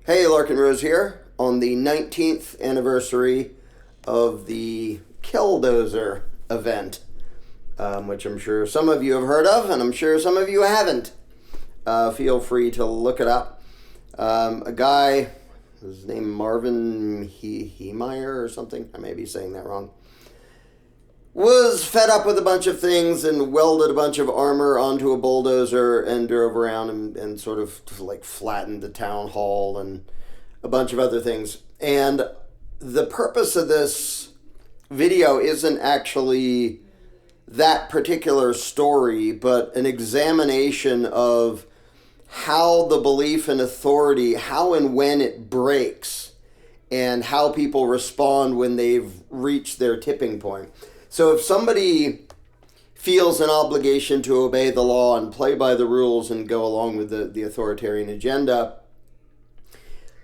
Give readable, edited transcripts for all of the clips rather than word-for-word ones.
Hey, Larken Rose here on the 19th anniversary of the Killdozer event, which I'm sure some of you have heard of, and I'm sure some of you haven't. Feel free to look it up. A guy, his name Marvin Heemeyer or something, I may be saying that wrong, was fed up with a bunch of things and welded a bunch of armor onto a bulldozer and drove around and sort of like flattened the town hall and a bunch of other things. And the purpose of this video isn't actually that particular story, but an examination of how the belief in authority, how and when it breaks, and how people respond when they've reached their tipping point. So if somebody feels an obligation to obey the law and play by the rules and go along with the authoritarian agenda,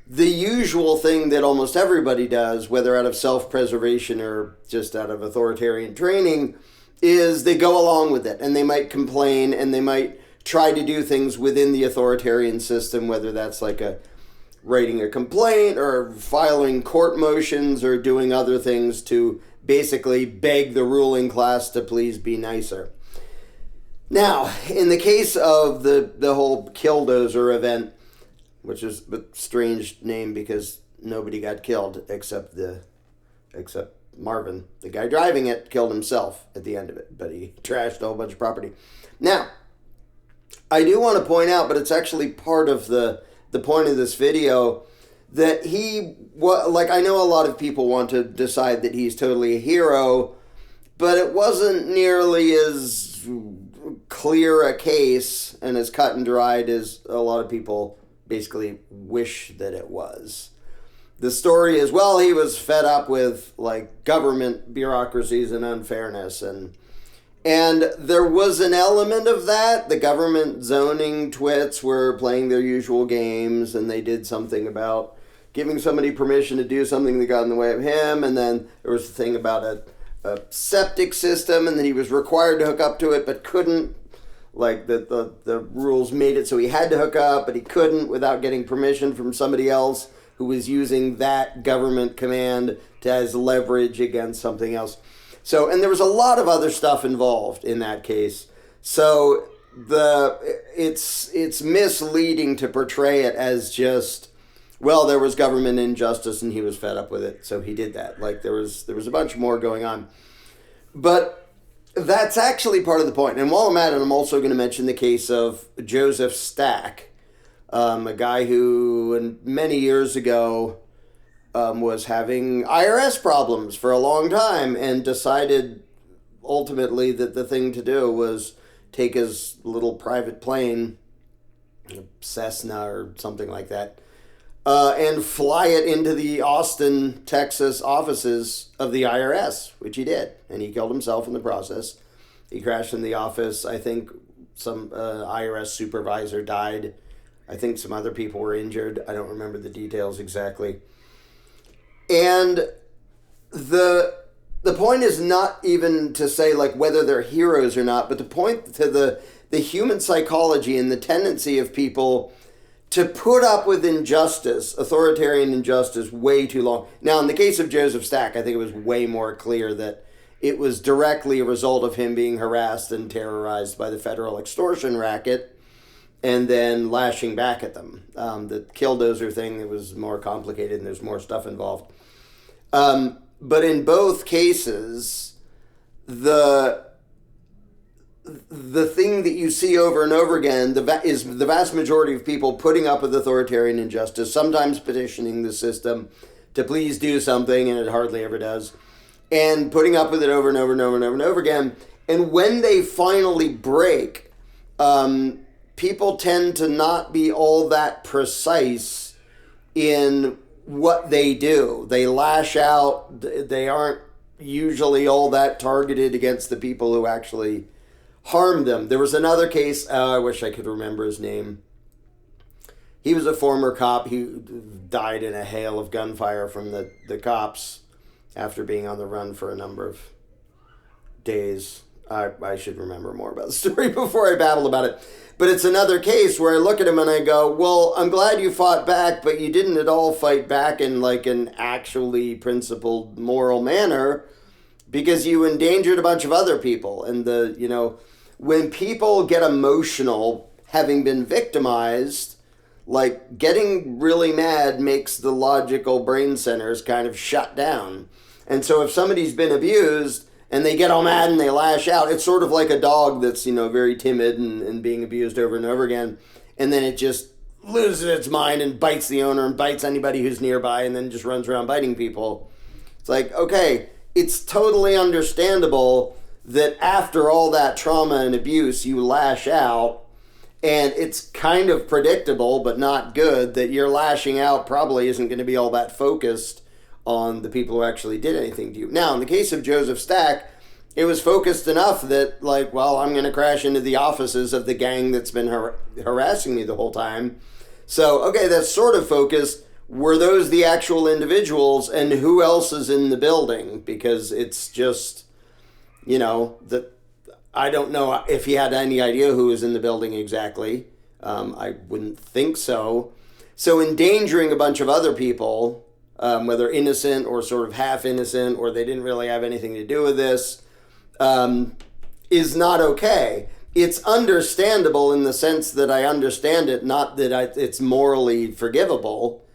the usual thing that almost everybody does, whether out of self-preservation or just out of authoritarian training, is they go along with it. And they might complain and they might try to do things within the authoritarian system, whether that's like writing a complaint or filing court motions or doing other things to basically beg the ruling class to please be nicer. Now, in the case of the whole Killdozer event, which is a strange name because nobody got killed except Marvin. The guy driving it killed himself at the end of it, but he trashed a whole bunch of property. Now, I do want to point out, but it's actually part of the point of this video, that I know a lot of people want to decide that he's totally a hero, but it wasn't nearly as clear a case and as cut and dried as a lot of people basically wish that it was. The story is, well, he was fed up with like government bureaucracies and unfairness, and there was an element of that. The government zoning twits were playing their usual games, and they did something about giving somebody permission to do something that got in the way of him, and then there was the thing about a septic system, and that he was required to hook up to it but couldn't. Like the rules made it so he had to hook up, but he couldn't without getting permission from somebody else who was using that government command as leverage against something else. So, and there was a lot of other stuff involved in that case. So it's misleading to portray it as just, well, there was government injustice and he was fed up with it, so he did that. Like there was a bunch more going on. But that's actually part of the point. And while I'm at it, I'm also going to mention the case of Joseph Stack, a guy who many years ago was having IRS problems for a long time and decided ultimately that the thing to do was take his little private plane, Cessna or something like that, and fly it into the Austin, Texas offices of the IRS, which he did. And he killed himself in the process. He crashed in the office. I think some IRS supervisor died. I think some other people were injured. I don't remember the details exactly. And the point is not even to say like whether they're heroes or not, but to point to the human psychology and the tendency of people to put up with injustice, authoritarian injustice, way too long. Now, in the case of Joseph Stack, I think it was way more clear that it was directly a result of him being harassed and terrorized by the federal extortion racket and then lashing back at them. The Killdozer thing, it was more complicated and there's more stuff involved. But in both cases, the thing that you see over and over again is the vast majority of people putting up with authoritarian injustice, sometimes petitioning the system to please do something, and it hardly ever does, and putting up with it over and over and over and over and over again. And when they finally break, people tend to not be all that precise in what they do. They lash out. They aren't usually all that targeted against the people who actually harmed them. There was another case, I wish I could remember his name. He was a former cop. He died in a hail of gunfire from the cops after being on the run for a number of days. I should remember more about the story before I babble about it. But it's another case where I look at him and I go, well, I'm glad you fought back, but you didn't at all fight back in like an actually principled moral manner, because you endangered a bunch of other people. And when people get emotional, having been victimized, like getting really mad makes the logical brain centers kind of shut down. And so if somebody's been abused and they get all mad and they lash out, it's sort of like a dog that's, very timid and being abused over and over again. And then it just loses its mind and bites the owner and bites anybody who's nearby and then just runs around biting people. It's like, okay, it's totally understandable that after all that trauma and abuse, you lash out. And it's kind of predictable, but not good, that your lashing out probably isn't going to be all that focused on the people who actually did anything to you. Now, in the case of Joseph Stack, it was focused enough that, I'm going to crash into the offices of the gang that's been harassing me the whole time. So, okay, that's sort of focused. Were those the actual individuals, and who else is in the building? Because it's just, I don't know if he had any idea who was in the building exactly. I wouldn't think so. So endangering a bunch of other people, whether innocent or sort of half innocent, or they didn't really have anything to do with this, is not okay. It's understandable in the sense that I understand it, not that it's morally forgivable,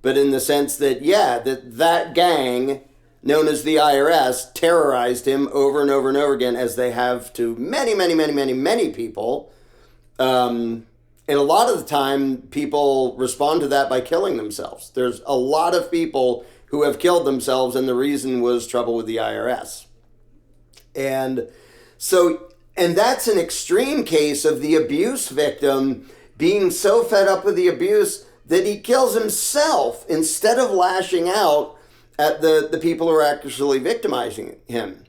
but in the sense that, that gang known as the IRS terrorized him over and over and over again, as they have to many, many, many, many, many people. And a lot of the time, people respond to that by killing themselves. There's a lot of people who have killed themselves, and the reason was trouble with the IRS. And that's an extreme case of the abuse victim being so fed up with the abuse that he kills himself instead of lashing out at the people who are actually victimizing him.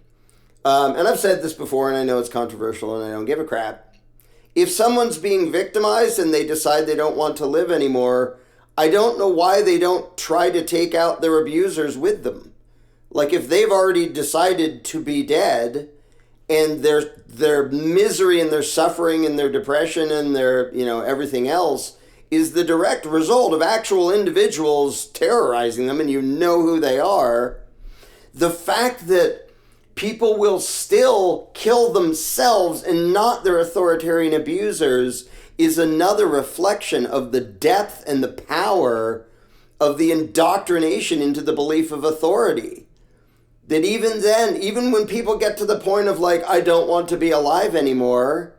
And I've said this before, and I know it's controversial, and I don't give a crap. If someone's being victimized and they decide they don't want to live anymore, I don't know why they don't try to take out their abusers with them. Like, if they've already decided to be dead, and their misery and their suffering and their depression and their, everything else is the direct result of actual individuals terrorizing them, and you know who they are, the fact that people will still kill themselves and not their authoritarian abusers is another reflection of the depth and the power of the indoctrination into the belief of authority. That even then, even when people get to the point of I don't want to be alive anymore,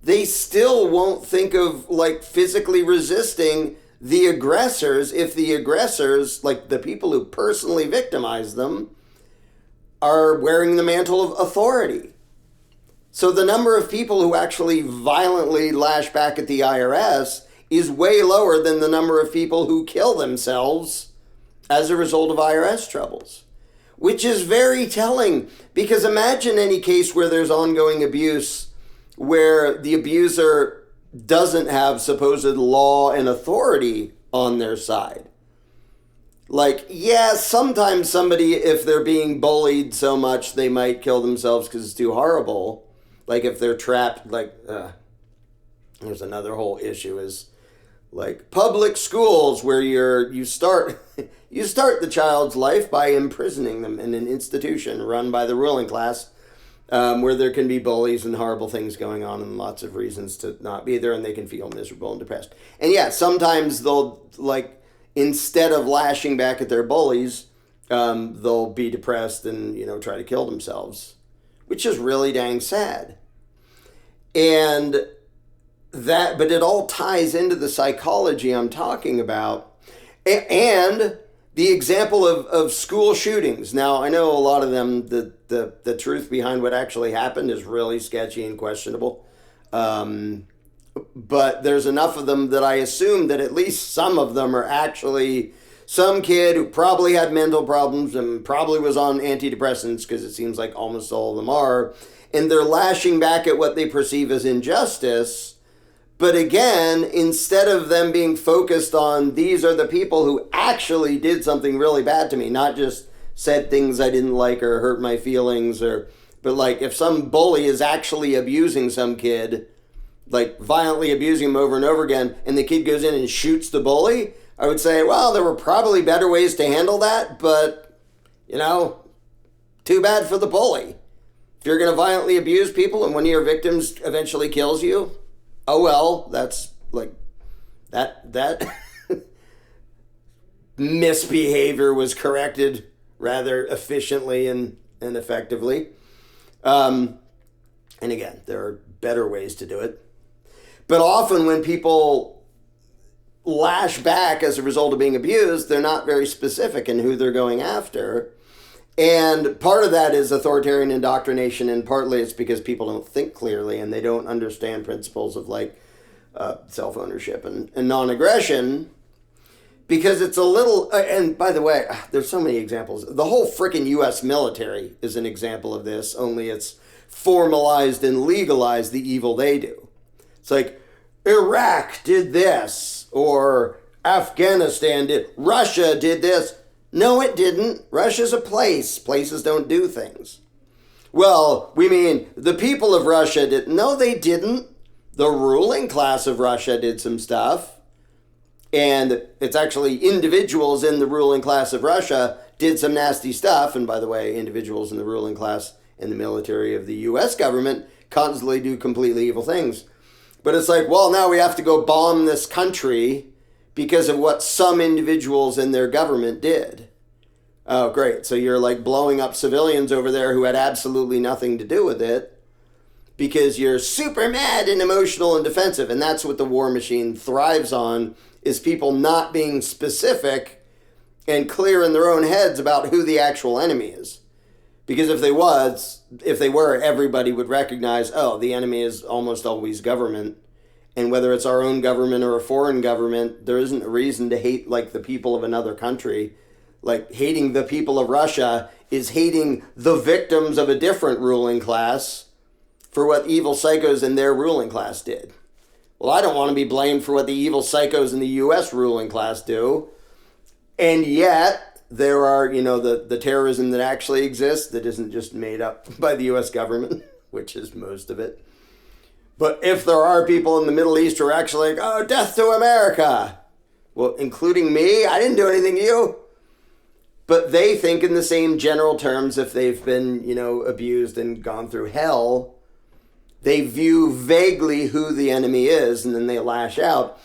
they still won't think of physically resisting the aggressors if the aggressors, the people who personally victimize them, are wearing the mantle of authority. So the number of people who actually violently lash back at the IRS is way lower than the number of people who kill themselves as a result of IRS troubles. Which is very telling, because imagine any case where there's ongoing abuse, where the abuser doesn't have supposed law and authority on their side. Sometimes somebody, if they're being bullied so much, they might kill themselves because it's too horrible. If they're trapped, there's another whole issue is, public schools, where you start the child's life by imprisoning them in an institution run by the ruling class, where there can be bullies and horrible things going on and lots of reasons to not be there, and they can feel miserable and depressed. And sometimes they'll, instead of lashing back at their bullies, they'll be depressed and, try to kill themselves, which is really dang sad. But it all ties into the psychology I'm talking about. And the example of school shootings. Now, I know a lot of them, the truth behind what actually happened is really sketchy and questionable. But there's enough of them that I assume that at least some of them are actually some kid who probably had mental problems and probably was on antidepressants, because it seems like almost all of them are. And they're lashing back at what they perceive as injustice. But again, instead of them being focused on these are the people who actually did something really bad to me, not just said things I didn't like or hurt my feelings or But like if some bully is actually abusing some kid, like violently abusing him over and over again, and the kid goes in and shoots the bully, I would say, well, there were probably better ways to handle that, but, you know, too bad for the bully. If you're going to violently abuse people and one of your victims eventually kills you, oh well, that's like, that misbehavior was corrected rather efficiently and effectively. And again, there are better ways to do it. But often when people lash back as a result of being abused, they're not very specific in who they're going after. And part of that is authoritarian indoctrination, and partly it's because people don't think clearly and they don't understand principles of like self-ownership and non-aggression. Because it's a little, and by the way, there's so many examples. The whole freaking U.S. military is an example of this, only it's formalized and legalized the evil they do. It's like, Iraq did this, or Afghanistan did, Russia did this. No, it didn't. Russia's a place. Places don't do things. Well, we mean the people of Russia did. No, they didn't. The ruling class of Russia did some stuff. And it's actually individuals in the ruling class of Russia did some nasty stuff. And by the way, individuals in the ruling class in the military of the U.S. government constantly do completely evil things. But it's like, well, now we have to go bomb this country because of what some individuals in their government did. Oh, great. So you're like blowing up civilians over there who had absolutely nothing to do with it because you're super mad and emotional and defensive. And that's what the war machine thrives on, is people not being specific and clear in their own heads about who the actual enemy is. Because if they were, everybody would recognize, oh, the enemy is almost always government. And whether it's our own government or a foreign government, there isn't a reason to hate like the people of another country. Like hating the people of Russia is hating the victims of a different ruling class for what evil psychos in their ruling class did. Well, I don't want to be blamed for what the evil psychos in the U.S. ruling class do. And yet, there are, you know, the terrorism that actually exists that isn't just made up by the U.S. government, which is most of it. But if there are people in the Middle East who are actually like, oh, death to America. Well, including me, I didn't do anything to you. But they think in the same general terms if they've been, you know, abused and gone through hell. They view vaguely who the enemy is, and then they lash out.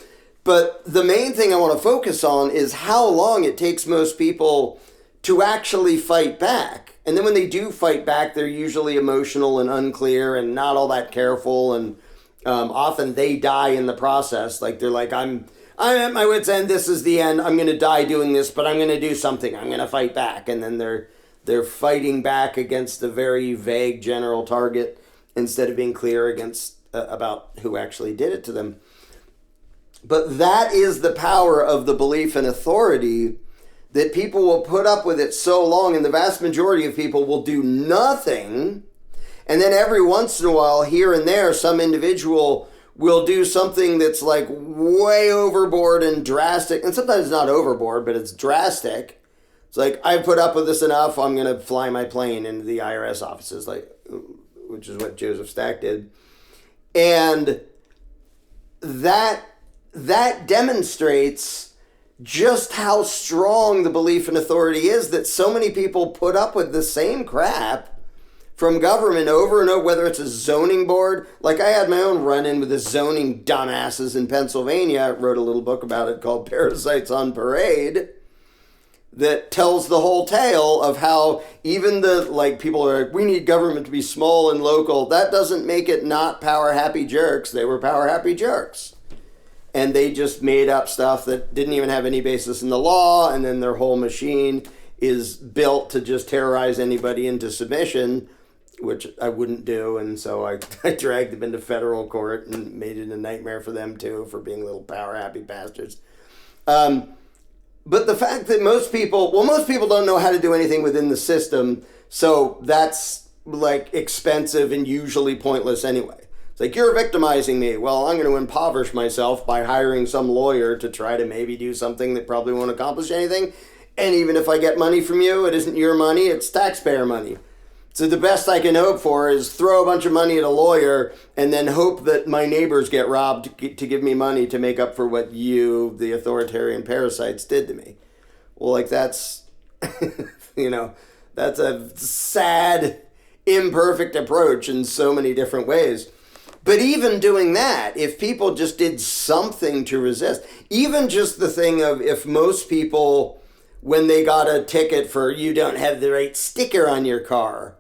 But the main thing I want to focus on is how long it takes most people to actually fight back. And then when they do fight back, they're usually emotional and unclear and not all that careful. And often they die in the process. Like they're like, I'm at my wit's end. This is the end. I'm going to die doing this, but I'm going to do something. I'm going to fight back. And then they're fighting back against a very vague general target, instead of being clear against about who actually did it to them. But that is the power of the belief in authority, that people will put up with it so long, and the vast majority of people will do nothing. And then every once in a while, here and there, some individual will do something that's like way overboard and drastic. And sometimes it's not overboard, but it's drastic. It's like, I've put up with this enough, I'm going to fly my plane into the IRS offices, like, which is what Joseph Stack did. And that demonstrates just how strong the belief in authority is, that so many people put up with the same crap from government over and over, whether it's a zoning board. Like I had my own run-in with the zoning dumbasses in Pennsylvania. I wrote a little book about it called Parasites on Parade, that tells the whole tale of how even the, like, people are like, we need government to be small and local. That doesn't make it not power-happy jerks. They were power-happy jerks. And they just made up stuff that didn't even have any basis in the law, and then their whole machine is built to just terrorize anybody into submission, which I wouldn't do. And so I dragged them into federal court and made it a nightmare for them, too, for being little power-happy bastards. But the fact that most people don't know how to do anything within the system, so that's like expensive and usually pointless anyway. It's like, you're victimizing me. Well, I'm going to impoverish myself by hiring some lawyer to try to maybe do something that probably won't accomplish anything. And even if I get money from you, it isn't your money, it's taxpayer money. So the best I can hope for is throw a bunch of money at a lawyer and then hope that my neighbors get robbed to give me money to make up for what you, the authoritarian parasites, did to me. Well, like that's, that's a sad, imperfect approach in so many different ways. But even doing that, if people just did something to resist, even just the thing of if most people, when they got a ticket for you don't have the right sticker on your car,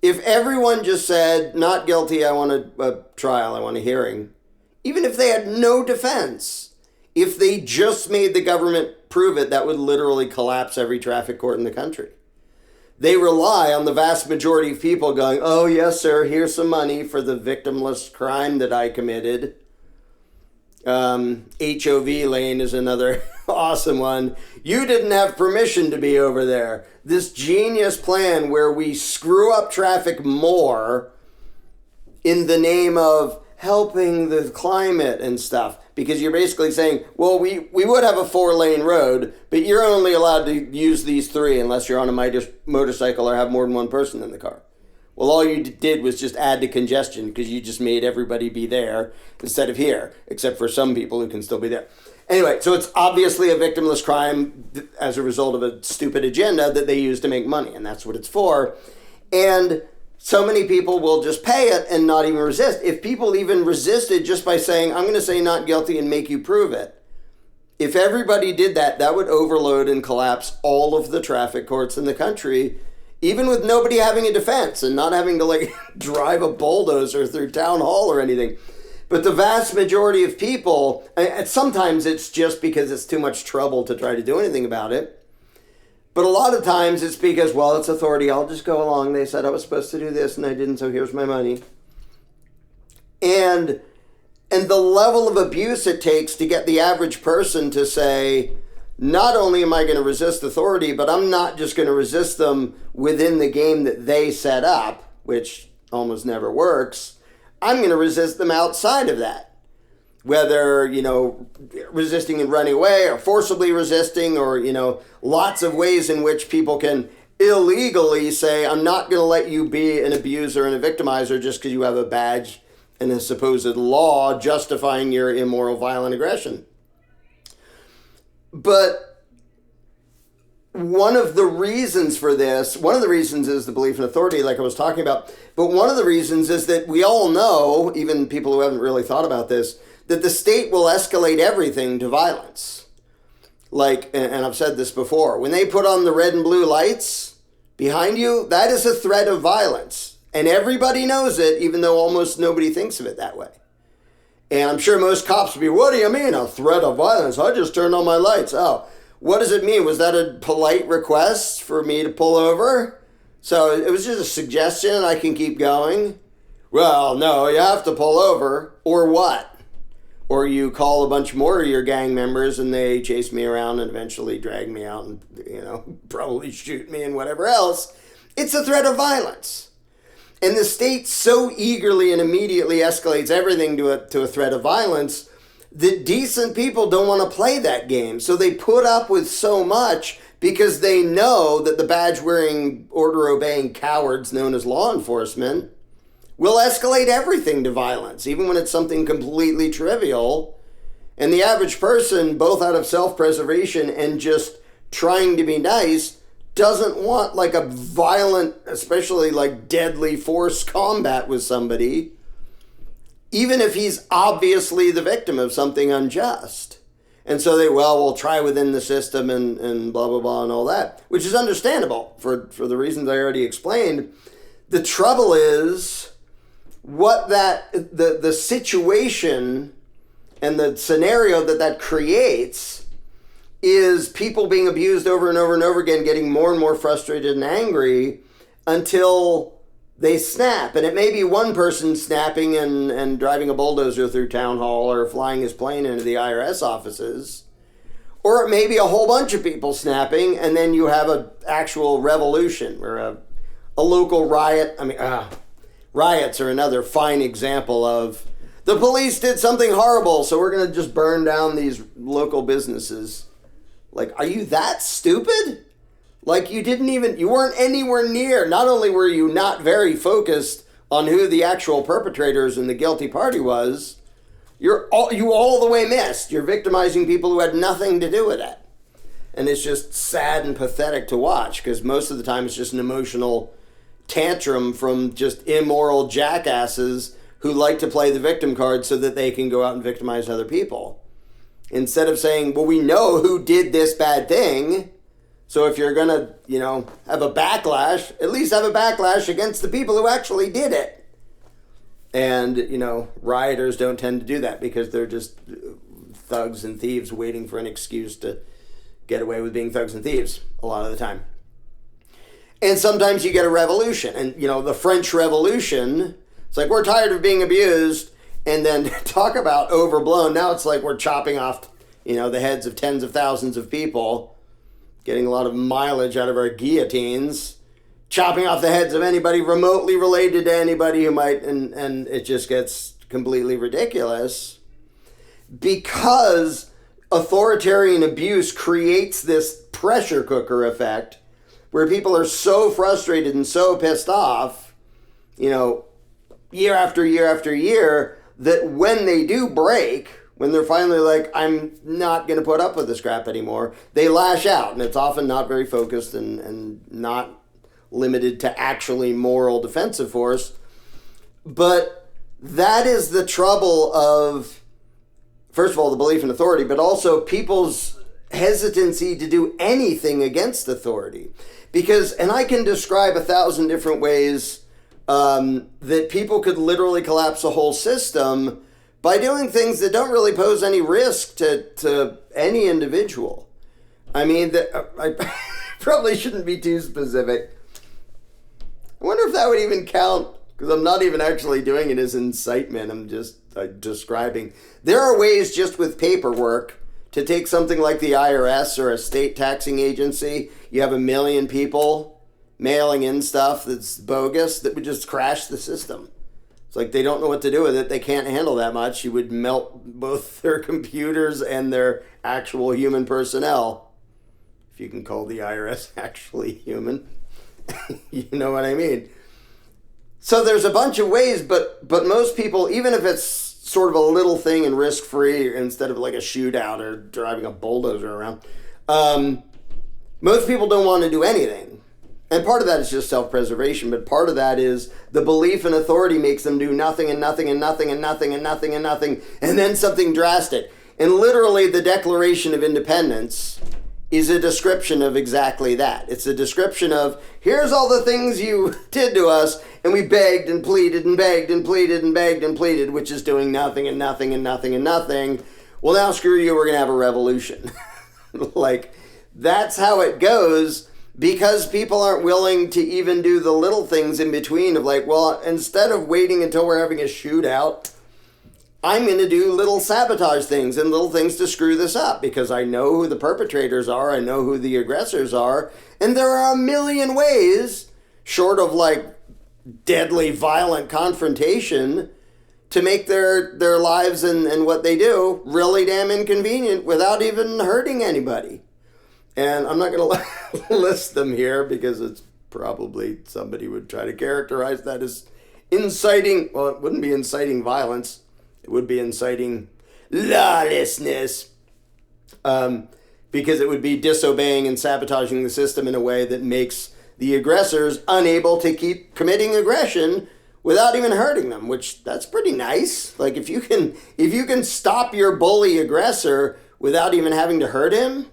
if everyone just said, not guilty, I want a trial, I want a hearing, even if they had no defense, if they just made the government prove it, that would literally collapse every traffic court in the country. They rely on the vast majority of people going, oh, yes, sir, here's some money for the victimless crime that I committed. HOV lane is another awesome one. You didn't have permission to be over there. This genius plan where we screw up traffic more in the name of helping the climate and stuff. Because you're basically saying, well, we would have a 4-lane road, but you're only allowed to use these 3 unless you're on a motorcycle or have more than one person in the car. Well, all you did was just add to congestion because you just made everybody be there instead of here, except for some people who can still be there. Anyway, so it's obviously a victimless crime as a result of a stupid agenda that they use to make money, and that's what it's for. And so many people will just pay it and not even resist. If people even resisted just by saying, I'm going to say not guilty and make you prove it, if everybody did that, that would overload and collapse all of the traffic courts in the country, even with nobody having a defense and not having to drive a bulldozer through town hall or anything. But the vast majority of people, and sometimes it's just because it's too much trouble to try to do anything about it. But a lot of times it's because, well, it's authority. I'll just go along. They said I was supposed to do this and I didn't, so here's my money. And the level of abuse it takes to get the average person to say, not only am I going to resist authority, but I'm not just going to resist them within the game that they set up, which almost never works. I'm going to resist them outside of that. Whether, resisting and running away or forcibly resisting or, lots of ways in which people can illegally say, I'm not going to let you be an abuser and a victimizer just because you have a badge and a supposed law justifying your immoral, violent aggression. But one of the reasons is the belief in authority, like I was talking about. But one of the reasons is that we all know, even people who haven't really thought about this, that the state will escalate everything to violence. And I've said this before, when they put on the red and blue lights behind you, that is a threat of violence. And everybody knows it, even though almost nobody thinks of it that way. And I'm sure most cops will be, what do you mean, a threat of violence? I just turned on my lights. Oh, what does it mean? Was that a polite request for me to pull over? So it was just a suggestion, I can keep going. Well, no, you have to pull over. Or what? Or you call a bunch more of your gang members and they chase me around and eventually drag me out and, probably shoot me and whatever else. It's a threat of violence. And the state so eagerly and immediately escalates everything to a threat of violence that decent people don't want to play that game. So they put up with so much because they know that the badge-wearing, order-obeying cowards known as law enforcement will escalate everything to violence, even when it's something completely trivial. And the average person, both out of self-preservation and just trying to be nice, doesn't want a violent, especially deadly force combat with somebody, even if he's obviously the victim of something unjust. And so we'll try within the system and blah, blah, blah, and all that, which is understandable for the reasons I already explained. The trouble is the situation and the scenario that creates is people being abused over and over and over again, getting more and more frustrated and angry until they snap. And it may be one person snapping and driving a bulldozer through town hall or flying his plane into the IRS offices. Or it may be a whole bunch of people snapping and then you have an actual revolution or a local riot. Riots are another fine example of the police did something horrible, so we're going to just burn down these local businesses. Are you that stupid? Like you weren't anywhere near, not only were you not very focused on who the actual perpetrators and the guilty party was, you all the way missed. You're victimizing people who had nothing to do with it. And it's just sad and pathetic to watch, because most of the time it's just an emotional tantrum from just immoral jackasses who like to play the victim card so that they can go out and victimize other people. Instead of saying, well, we know who did this bad thing, so if you're going to, have a backlash, at least have a backlash against the people who actually did it. And, rioters don't tend to do that because they're just thugs and thieves waiting for an excuse to get away with being thugs and thieves a lot of the time. And sometimes you get a revolution. And, the French Revolution, it's like, we're tired of being abused. And then talk about overblown. Now it's like we're chopping off, the heads of tens of thousands of people, getting a lot of mileage out of our guillotines, chopping off the heads of anybody remotely related to anybody who might, and it just gets completely ridiculous. Because authoritarian abuse creates this pressure cooker effect where people are so frustrated and so pissed off, year after year after year, that when they do break, when they're finally like, I'm not going to put up with this crap anymore, they lash out. And it's often not very focused and not limited to actually moral defensive force. But that is the trouble of, first of all, the belief in authority, but also people's hesitancy to do anything against authority. Because, and I can describe 1,000 different ways that people could literally collapse a whole system by doing things that don't really pose any risk to any individual. I mean, I probably shouldn't be too specific. I wonder if that would even count, because I'm not even actually doing it as incitement. I'm just describing. There are ways just with paperwork to take something like the IRS or a state taxing agency. You have 1 million people mailing in stuff that's bogus that would just crash the system. It's like they don't know what to do with it. They can't handle that much. You would melt both their computers and their actual human personnel. If you can call the IRS actually human. You know what I mean? So there's a bunch of ways, but most people, even if it's sort of a little thing and risk-free instead of like a shootout or driving a bulldozer around, most people don't want to do anything. And part of that is just self-preservation, but part of that is the belief in authority makes them do nothing and nothing and nothing and nothing and nothing and nothing, and then something drastic. And literally the Declaration of Independence is a description of exactly that. It's a description of, here's all the things you did to us, and we begged and pleaded and begged and pleaded and begged and pleaded, which is doing nothing and nothing and nothing and nothing. Well, now screw you, we're going to have a revolution. Like, that's how it goes, because people aren't willing to even do the little things in between of like, well, instead of waiting until we're having a shootout, I'm going to do little sabotage things and little things to screw this up because I know who the perpetrators are, I know who the aggressors are, and there are 1 million ways, short of like deadly violent confrontation, to make their lives and what they do really damn inconvenient without even hurting anybody. And I'm not going to list them here because it's probably somebody would try to characterize that as inciting, well, it wouldn't be inciting violence. It would be inciting lawlessness, because it would be disobeying and sabotaging the system in a way that makes the aggressors unable to keep committing aggression without even hurting them, which that's pretty nice. Like if you can stop your bully aggressor without even having to hurt him,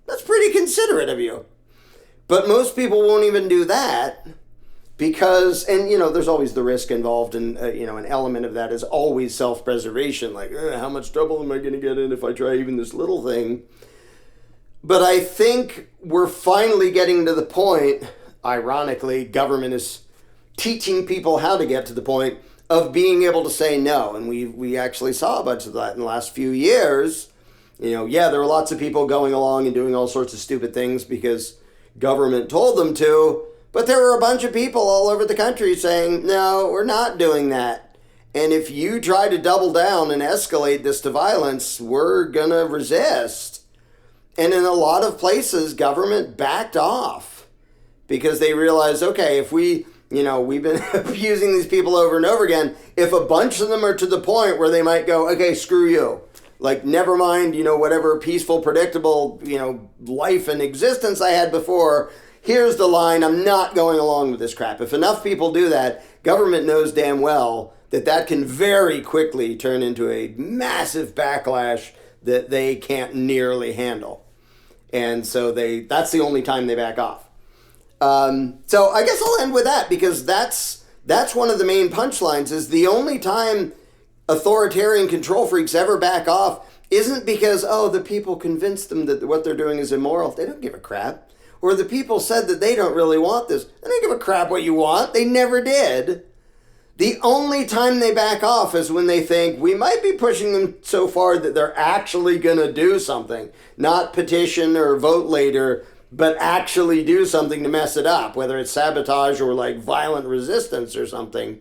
that's pretty considerate of you. But most people won't even do that because, and there's always the risk involved, and an element of that is always self-preservation. Like, how much trouble am I going to get in if I try even this little thing? But I think we're finally getting to the point, ironically, government is teaching people how to get to the point of being able to say no. And we actually saw a bunch of that in the last few years. There were lots of people going along and doing all sorts of stupid things because government told them to, but there were a bunch of people all over the country saying, no, we're not doing that. And if you try to double down and escalate this to violence, we're going to resist. And in a lot of places, government backed off because they realized, okay, if we've been abusing these people over and over again, if a bunch of them are to the point where they might go, okay, screw you. Like, never mind, whatever peaceful, predictable, life and existence I had before. Here's the line. I'm not going along with this crap. If enough people do that, government knows damn well that can very quickly turn into a massive backlash that they can't nearly handle. And so that's the only time they back off. So I guess I'll end with that, because that's one of the main punchlines, is the only time authoritarian control freaks ever back off isn't because, the people convinced them that what they're doing is immoral. They don't give a crap. Or the people said that they don't really want this. They don't give a crap what you want. They never did. The only time they back off is when they think we might be pushing them so far that they're actually going to do something. Not petition or vote later, but actually do something to mess it up, whether it's sabotage or like violent resistance or something.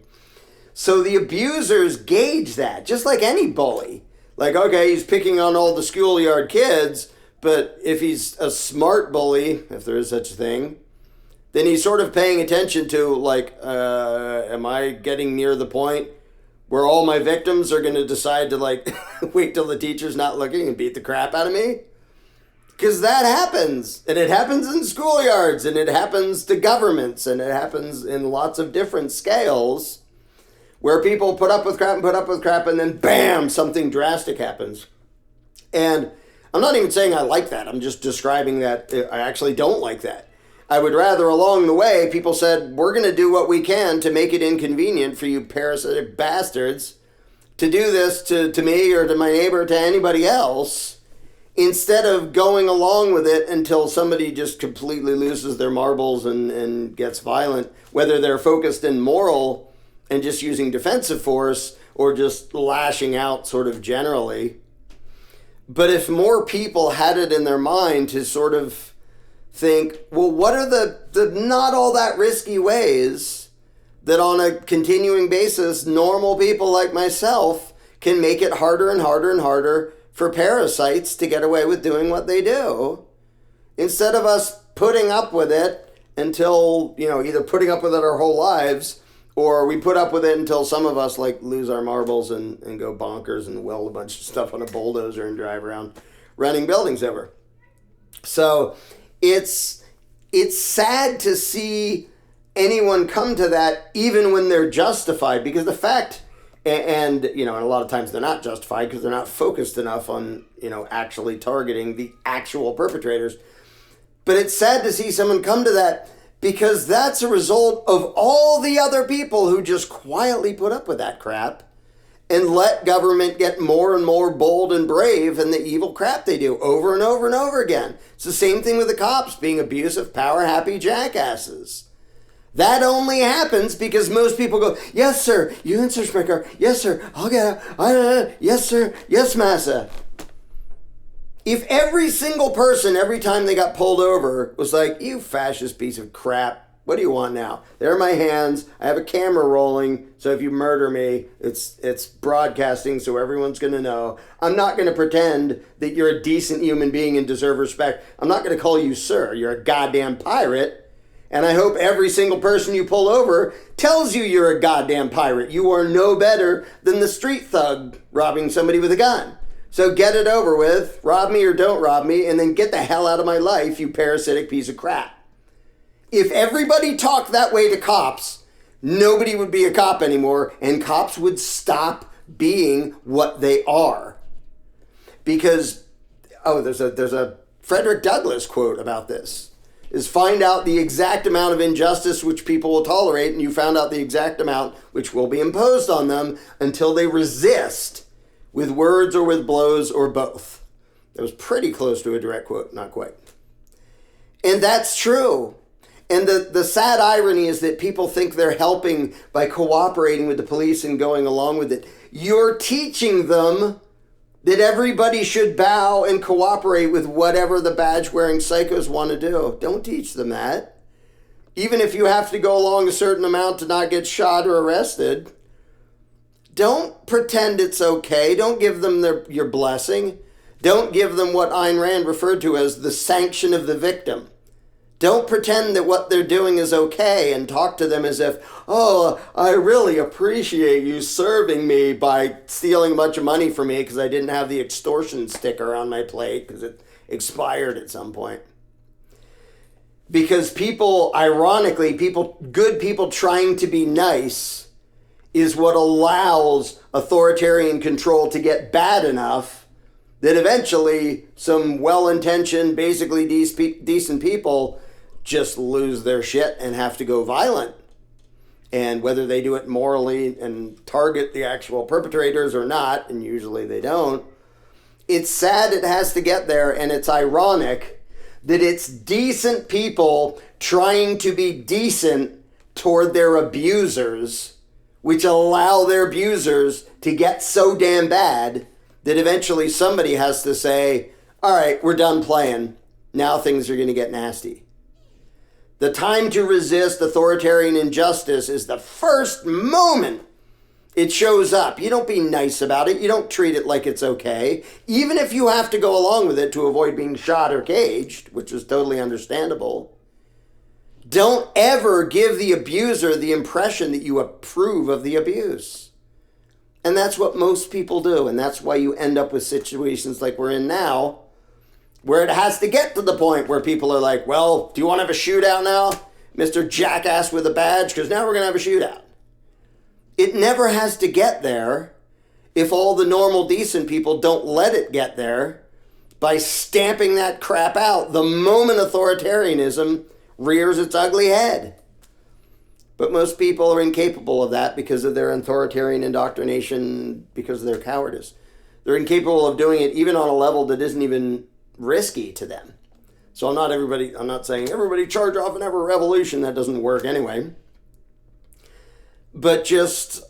So the abusers gauge that, just like any bully. Like, okay, he's picking on all the schoolyard kids, but if he's a smart bully, if there is such a thing, then he's sort of paying attention to, like, am I getting near the point where all my victims are going to decide to, like, wait till the teacher's not looking and beat the crap out of me? Because that happens. And it happens in schoolyards, and it happens to governments, and it happens in lots of different scales, where people put up with crap, and then bam, something drastic happens. And I'm not even saying I like that. I'm just describing that I actually don't like that. I would rather along the way, people said, we're going to do what we can to make it inconvenient for you parasitic bastards to do this to me or to my neighbor or to anybody else, instead of going along with it until somebody just completely loses their marbles and gets violent, whether they're focused in moral and just using defensive force or just lashing out sort of generally. But if more people had it in their mind to sort of think, well, what are the not all that risky ways that on a continuing basis, normal people like myself can make it harder and harder and harder for parasites to get away with doing what they do, instead of us putting up with it until, either putting up with it our whole lives, or we put up with it until some of us like lose our marbles and go bonkers and weld a bunch of stuff on a bulldozer and drive around running buildings over. So it's sad to see anyone come to that, even when they're justified, because the fact, and a lot of times they're not justified because they're not focused enough on, actually targeting the actual perpetrators. But it's sad to see someone come to that, because that's a result of all the other people who just quietly put up with that crap and let government get more and more bold and brave in the evil crap they do over and over and over again. It's the same thing with the cops being abusive, power-happy jackasses. That only happens because most people go, yes, sir, you can search my car. Yes, sir, I'll get it. Yes, sir, yes, massa. If every single person, every time they got pulled over, was like, you fascist piece of crap, what do you want now? There are my hands. I have a camera rolling, so if you murder me, it's broadcasting, so everyone's going to know. I'm not going to pretend that you're a decent human being and deserve respect. I'm not going to call you sir. You're a goddamn pirate. And I hope every single person you pull over tells you you're a goddamn pirate. You are no better than the street thug robbing somebody with a gun. So get it over with, rob me or don't rob me, and then get the hell out of my life, you parasitic piece of crap. If everybody talked that way to cops, nobody would be a cop anymore, and cops would stop being what they are. Because, there's a Frederick Douglass quote about this, is find out the exact amount of injustice which people will tolerate, and you found out the exact amount which will be imposed on them until they resist, with words or with blows or both. That was pretty close to a direct quote, not quite. And that's true. And the sad irony is that people think they're helping by cooperating with the police and going along with it. You're teaching them that everybody should bow and cooperate with whatever the badge-wearing psychos want to do. Don't teach them that. Even if you have to go along a certain amount to not get shot or arrested, don't pretend it's okay. Don't give them your blessing. Don't give them what Ayn Rand referred to as the sanction of the victim. Don't pretend that what they're doing is okay and talk to them as if, oh, I really appreciate you serving me by stealing a bunch of money from me because I didn't have the extortion sticker on my plate because it expired at some point. Because people, ironically, good people trying to be nice is what allows authoritarian control to get bad enough that eventually some well-intentioned, basically decent people just lose their shit and have to go violent. And whether they do it morally and target the actual perpetrators or not, and usually they don't, it's sad it has to get there, and it's ironic that it's decent people trying to be decent toward their abusers, which allow their abusers to get so damn bad that eventually somebody has to say, all right, we're done playing. Now things are going to get nasty. The time to resist authoritarian injustice is the first moment it shows up. You don't be nice about it. You don't treat it like it's okay. Even if you have to go along with it to avoid being shot or caged, which is totally understandable. Don't ever give the abuser the impression that you approve of the abuse. And that's what most people do. And that's why you end up with situations like we're in now, where it has to get to the point where people are like, well, do you want to have a shootout now, Mr. Jackass with a badge? Because now we're going to have a shootout. It never has to get there if all the normal, decent people don't let it get there by stamping that crap out the moment authoritarianism rears its ugly head. But most people are incapable of that because of their authoritarian indoctrination, because of their cowardice. They're incapable of doing it even on a level that isn't even risky to them. So I'm not saying everybody charge off and have a revolution. That doesn't work anyway. But just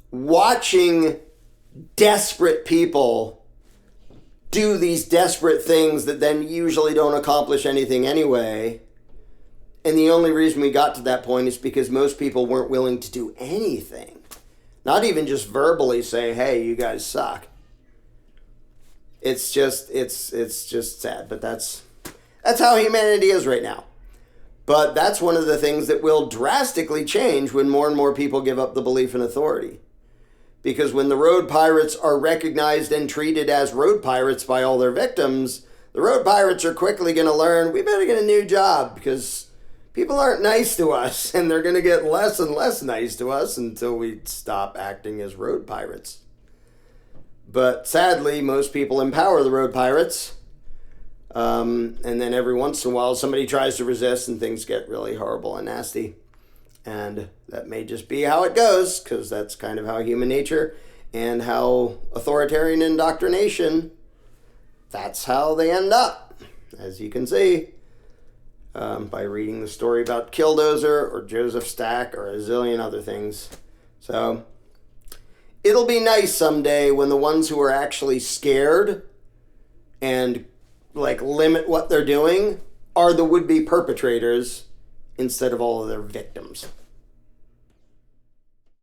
watching desperate people do these desperate things that then usually don't accomplish anything anyway. And the only reason we got to that point is because most people weren't willing to do anything. Not even just verbally say, hey, you guys suck. It's just sad, but that's how humanity is right now. But that's one of the things that will drastically change when more and more people give up the belief in authority. Because when the road pirates are recognized and treated as road pirates by all their victims, the road pirates are quickly going to learn, we better get a new job because people aren't nice to us, and they're going to get less and less nice to us until we stop acting as road pirates. But sadly, most people empower the road pirates. And then every once in a while, somebody tries to resist and things get really horrible and nasty. And that may just be how it goes, because that's kind of how human nature and how authoritarian indoctrination, that's how they end up, as you can see, by reading the story about Killdozer or Joseph Stack or a zillion other things. So it'll be nice someday when the ones who are actually scared and limit what they're doing are the would-be perpetrators instead of all of their victims.